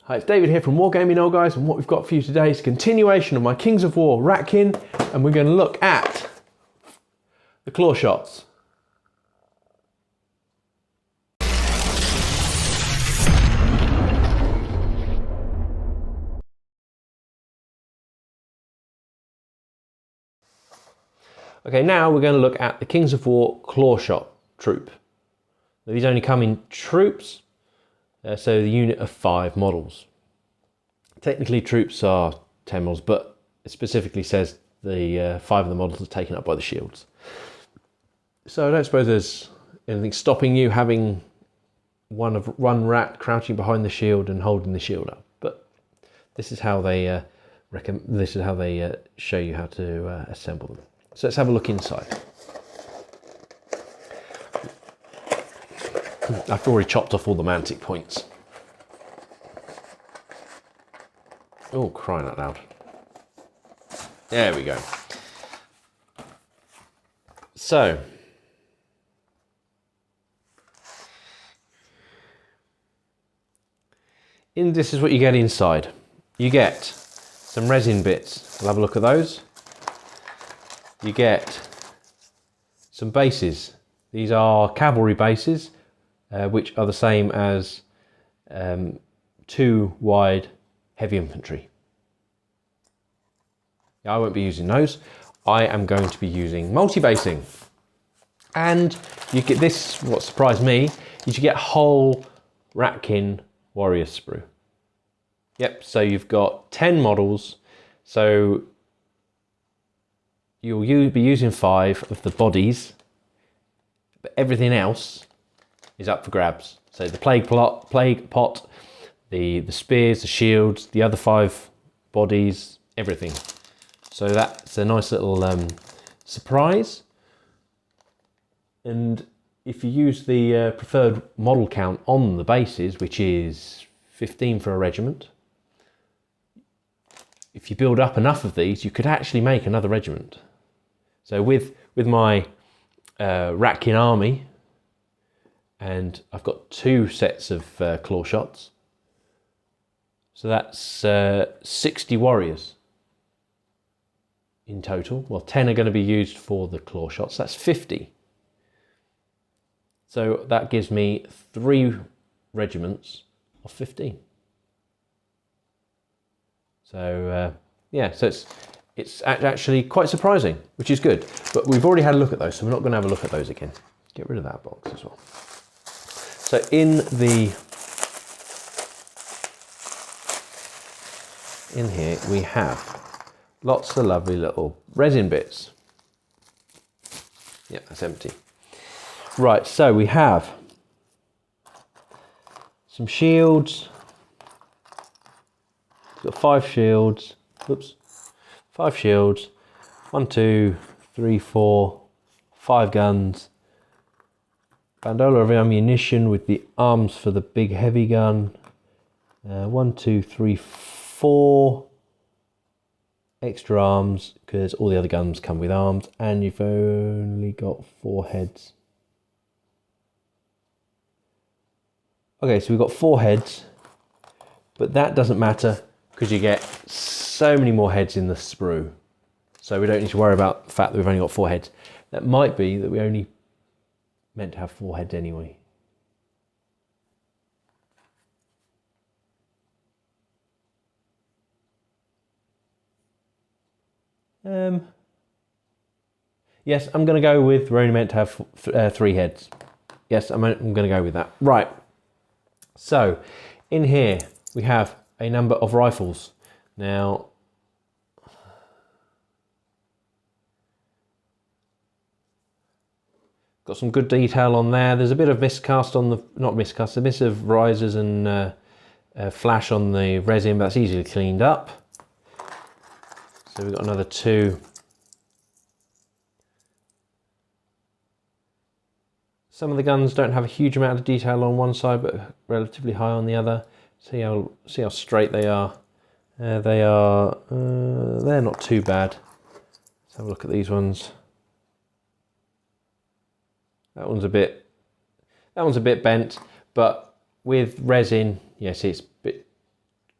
Hi, it's David here from Wargaming, old guys, and what we've got for you today is a continuation of my Kings of War Ratkin, and we're going to look at the Clawshots. Okay, now we're going to look at the Kings of War Clawshot troop. Now, these only come in troops, so the unit of 5 models. Technically troops are 10 models, but it specifically says the 5 of the models are taken up by the shields. So I don't suppose there's anything stopping you having one rat crouching behind the shield and holding the shield up. But this is how they show you how to assemble them. So let's have a look inside. I've already chopped off all the mantic points. Oh, crying out loud. There we go. So, this is what you get inside. You get some resin bits. We'll have a look at those. You get some bases. These are cavalry bases, which are the same as 2 wide heavy infantry. I won't be using those. I am going to be using multi-basing. And you get this, what surprised me, is you get whole Ratkin warrior sprue. Yep, so you've got 10 models, so you'll be using 5 of the bodies, but everything else is up for grabs. So the plague pot, the spears, the shields, the other 5 bodies, everything. So that's a nice little surprise. And if you use the preferred model count on the bases, which is 15 for a regiment, if you build up enough of these, you could actually make another regiment. So with my Ratkin army, and I've got 2 sets of Clawshots, so that's 60 warriors in total. Well, 10 are going to be used for the Clawshots, that's 50. So that gives me 3 regiments of 15. So yeah, so it's actually quite surprising, which is good. But we've already had a look at those, so we're not going to have a look at those again. Get rid of that box as well. So in here we have lots of lovely little resin bits. Yeah, that's empty. Right, so we have some shields. We've got 5 shields. Oops. 5 shields. 1, 2, 3, 4, 5 guns. Bandola of ammunition with the arms for the big heavy gun. 1, 2, 3, 4 extra arms because all the other guns come with arms, and you've only got 4 heads. Okay, so we've got 4 heads, but that doesn't matter because you get so many more heads in the sprue. So we don't need to worry about the fact that we've only got 4 heads. That might be that we only meant to have 4 heads anyway. Yes, I'm going to go with we're only meant to have 3 heads. Yes, I'm going to go with that. Right. So, in here we have a number of rifles. Now, got some good detail on there. There's a bit of miscast on the, not miscast, a bit of risers and flash on the resin, but that's easily cleaned up. So we've got another 2. Some of the guns don't have a huge amount of detail on one side, but relatively high on the other. See how straight they are. They're not too bad. Let's have a look at these ones. That one's a bit bent, but with resin, yes, it's a bit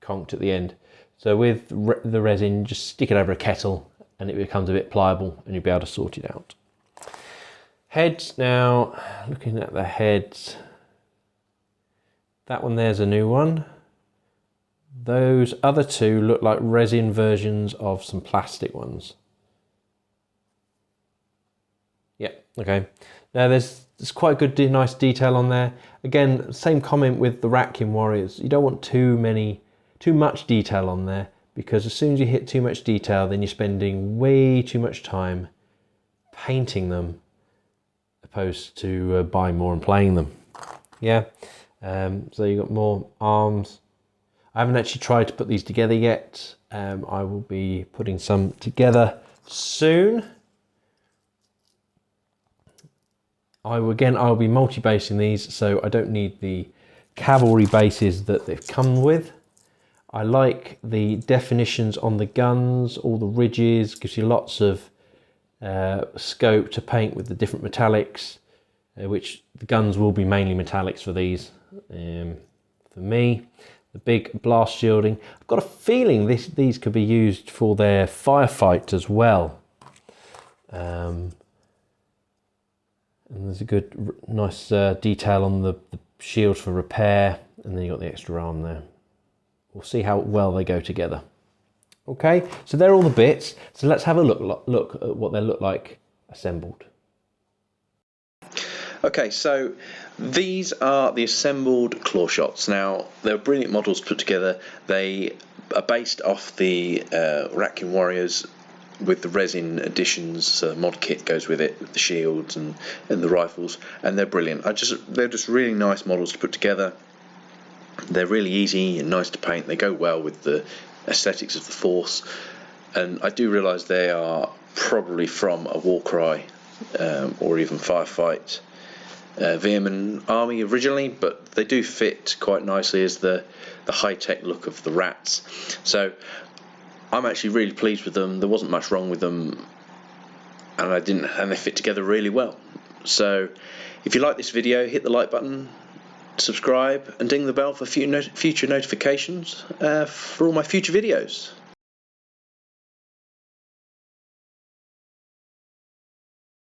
conked at the end. So with the resin, just stick it over a kettle and it becomes a bit pliable and you'll be able to sort it out. Heads, now looking at the heads, that one there's a new one. Those other two look like resin versions of some plastic ones. Yeah, okay. Now there's quite good, nice detail on there. Again, same comment with the Ratkin Warriors. You don't want too much detail on there, because as soon as you hit too much detail, then you're spending way too much time painting them, opposed to buying more and playing them. Yeah. So you got more arms. I haven't actually tried to put these together yet. I will be putting some together soon. I'll be multi-basing these, so I don't need the cavalry bases that they've come with. I like the definitions on the guns, all the ridges, gives you lots of scope to paint with the different metallics, which the guns will be mainly metallics for these. For me, the big blast shielding, I've got a feeling these could be used for their firefight as well. And there's a good, nice detail on the shields for repair, and then you've got the extra arm there. We'll see how well they go together. Okay, so they're all the bits. So let's have a look at what they look like assembled. Okay, so these are the assembled Clawshots. Now, they're brilliant models put together. They are based off the Ratkin Warriors with the resin additions. So the mod kit goes with it, with the shields and the rifles, and they're brilliant. They're just really nice models to put together. They're really easy and nice to paint. They go well with the aesthetics of the Force, and I do realise they are probably from a Warcry or even Firefight Veerman army originally, but they do fit quite nicely as the high-tech look of the rats. So I'm actually really pleased with them. There wasn't much wrong with them, and they fit together really well. So if you like this video, hit the like button, subscribe, and ding the bell for future notifications for all my future videos.